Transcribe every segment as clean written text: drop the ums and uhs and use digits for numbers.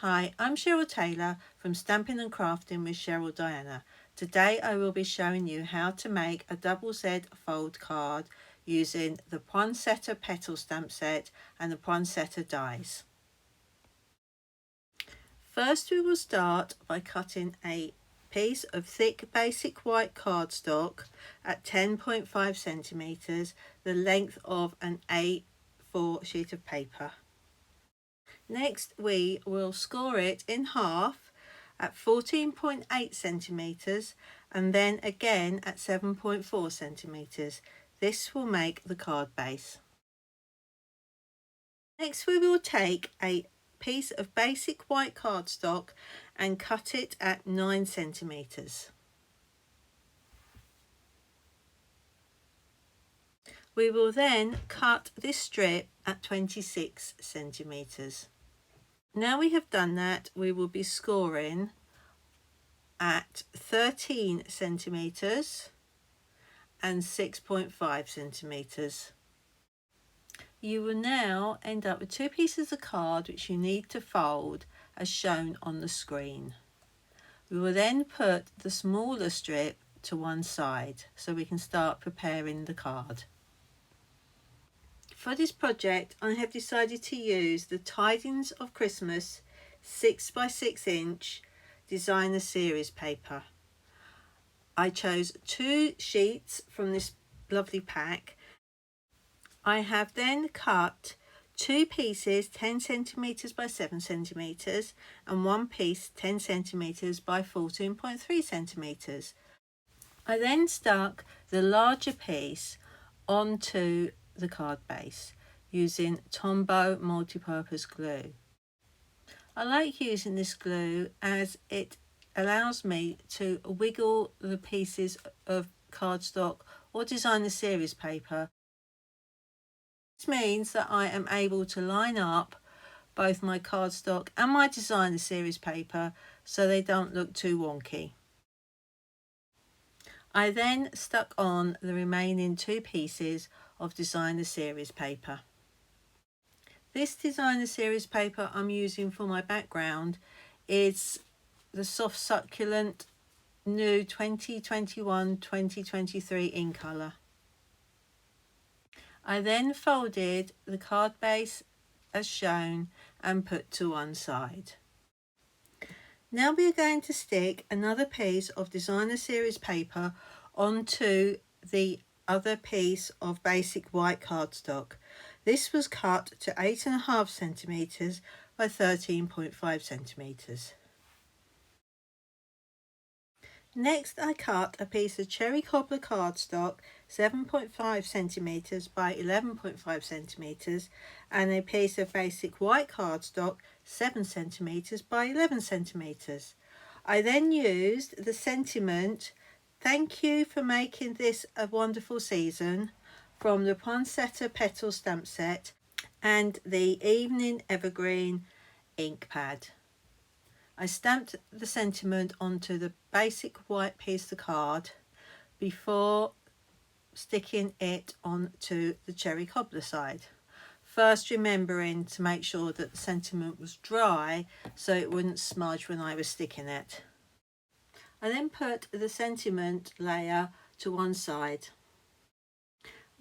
Hi, I'm Cheryl Taylor from Stamping and Crafting with Cheryl Diana. Today I will be showing you how to make a double Z fold card using the Poinsettia Petal stamp set and the Poinsettia dies. First we will start by cutting a piece of thick basic white cardstock at 10.5 centimeters, the length of an A4 sheet of paper. Next we will score it in half at 14.8 centimeters and then again at 7.4 centimeters. This will make the card base. Next we will take a piece of basic white cardstock and cut it at 9 centimeters. We will then cut this strip at 26 centimeters. Now we have done that, we will be scoring at 13 centimeters and 6.5 centimeters. You will now end up with two pieces of card which you need to fold as shown on the screen. We will then put the smaller strip to one side so we can start preparing the card. For this project I have decided to use the Tidings of Christmas 6x6 inch designer series paper. I chose 2 sheets from this lovely pack. I have then cut 2 pieces 10 centimeters by 7 centimeters and 1 piece 10 centimeters by 14.3 centimeters. I then stuck the larger piece onto the card base using Tombow multi-purpose glue. I like using this glue as it allows me to wiggle the pieces of cardstock or designer series paper. This means that I am able to line up both my cardstock and my designer series paper so they don't look too wonky. I then stuck on the remaining 2 pieces of designer series paper. This designer series paper I'm using for my background is the soft succulent new 2021-2023 in colour. I then folded the card base as shown and put to one side. Now we are going to stick another piece of designer series paper onto the other piece of basic white cardstock. This was cut to 8.5 centimeters by 13.5 centimeters. Next I cut a piece of cherry cobbler cardstock 7.5 centimeters by 11.5 centimeters and a piece of basic white cardstock 7 centimeters by 11 centimeters. I then used the sentiment "Thank you for making this a wonderful season" from the Poinsettia Petal stamp set and the Evening Evergreen ink pad. I stamped the sentiment onto the basic white piece of card before sticking it onto the cherry cobbler side. First remembering to make sure that the sentiment was dry so it wouldn't smudge when I was sticking it. I then put the sentiment layer to one side.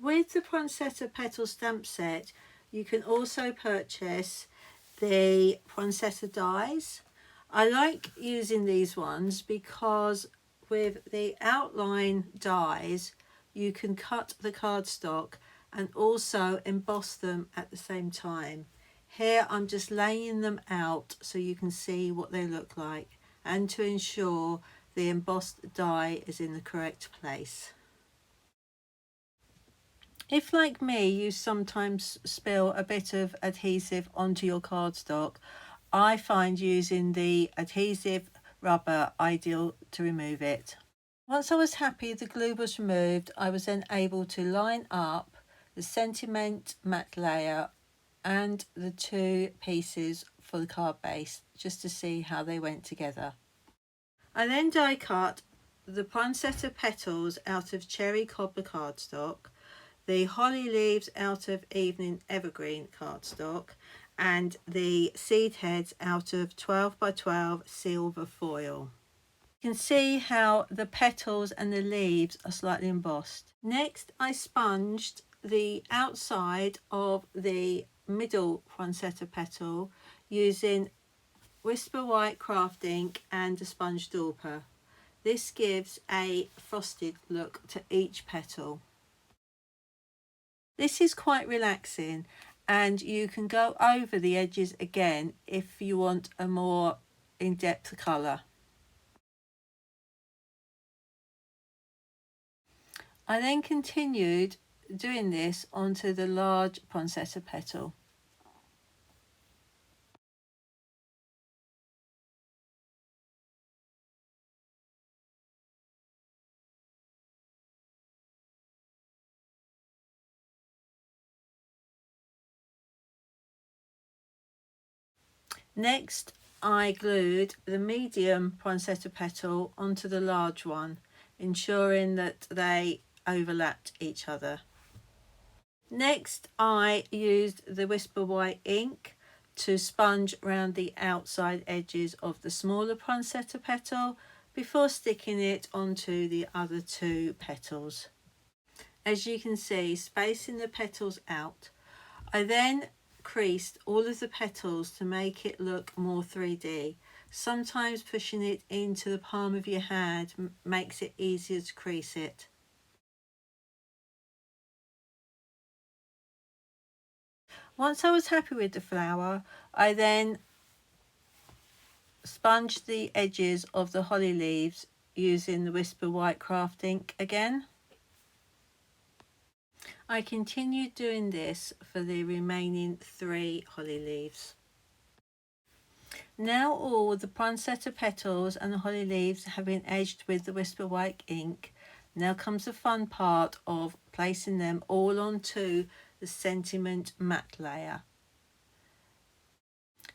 With the Poinsettia Petal stamp set you can also purchase the Poinsettia dies. I like using these ones because with the outline dies you can cut the cardstock and also emboss them at the same time. Here I'm just laying them out so you can see what they look like and to ensure the embossed die is in the correct place. If, like me, you sometimes spill a bit of adhesive onto your cardstock, I find using the adhesive rubber ideal to remove it. Once I was happy the glue was removed, I was then able to line up the sentiment matte layer and the 2 pieces for the card base just to see how they went together. I then die cut the Poinsettia petals out of cherry cobbler cardstock, the holly leaves out of Evening Evergreen cardstock and the seed heads out of 12 by 12 silver foil. You can see how the petals and the leaves are slightly embossed. Next, I sponged the outside of the middle poinsettia petal using Whisper White craft ink and a sponge dauber. This gives a frosted look to each petal. This is quite relaxing, and you can go over the edges again if you want a more in-depth colour. I then continued doing this onto the large poinsettia petal. Next, I glued the medium poinsettia petal onto the large one, ensuring that they overlapped each other. Next, I used the Whisper White ink to sponge around the outside edges of the smaller poinsettia petal before sticking it onto the other two petals. As you can see, spacing the petals out. I then creased all of the petals to make it look more 3D. Sometimes pushing it into the palm of your hand makes it easier to crease it. Once I was happy with the flower, I then sponged the edges of the holly leaves using the Whisper White craft ink again. I continued doing this for the remaining 3 holly leaves. Now all the poinsettia petals and the holly leaves have been edged with the Whisper White ink. Now comes the fun part of placing them all onto the sentiment matte layer.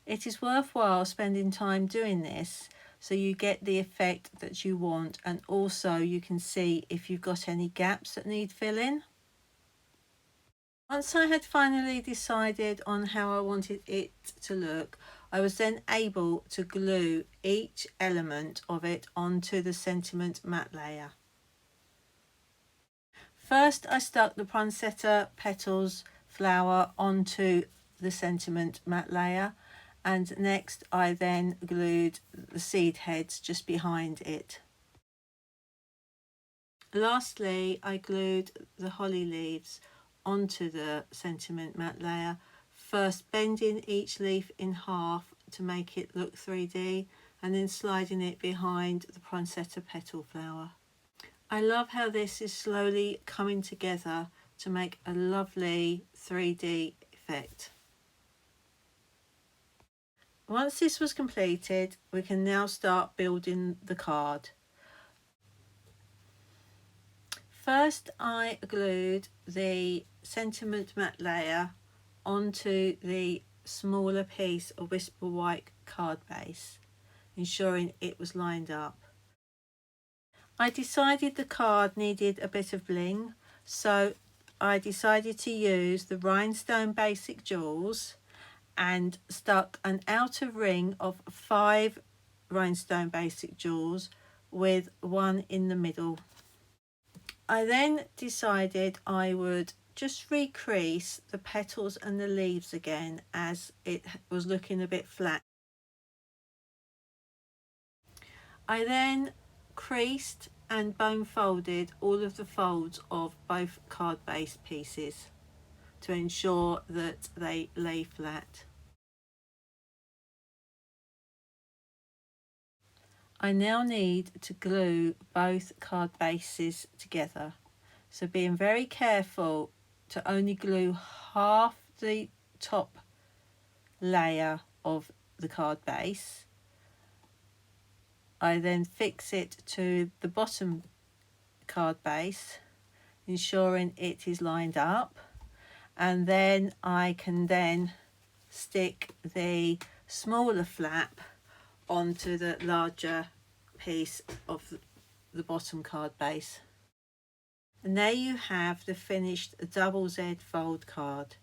It is worthwhile spending time doing this so you get the effect that you want, and also you can see if you've got any gaps that need filling. Once I had finally decided on how I wanted it to look, I was then able to glue each element of it onto the sentiment matte layer. First, I stuck the poinsettia petals flower onto the sentiment matte layer, and next I then glued the seed heads just behind it. Lastly, I glued the holly leaves onto the sentiment matte layer, first bending each leaf in half to make it look 3D, and then sliding it behind the poinsettia petal flower. I love how this is slowly coming together to make a lovely 3D effect. Once this was completed, we can now start building the card. First, I glued the sentiment matte layer onto the smaller piece of Whisper White card base, ensuring it was lined up. I decided the card needed a bit of bling, so I decided to use the rhinestone basic jewels and stuck an outer ring of 5 rhinestone basic jewels with one in the middle. I then decided I would just recrease the petals and the leaves again, as it was looking a bit flat. I then creased and bone folded all of the folds of both card base pieces to ensure that they lay flat. I now need to glue both card bases together, so being very careful to only glue half the top layer of the card base. I then fix it to the bottom card base, ensuring it is lined up, and then I can then stick the smaller flap onto the larger piece of the bottom card base. And there you have the finished double Z fold card.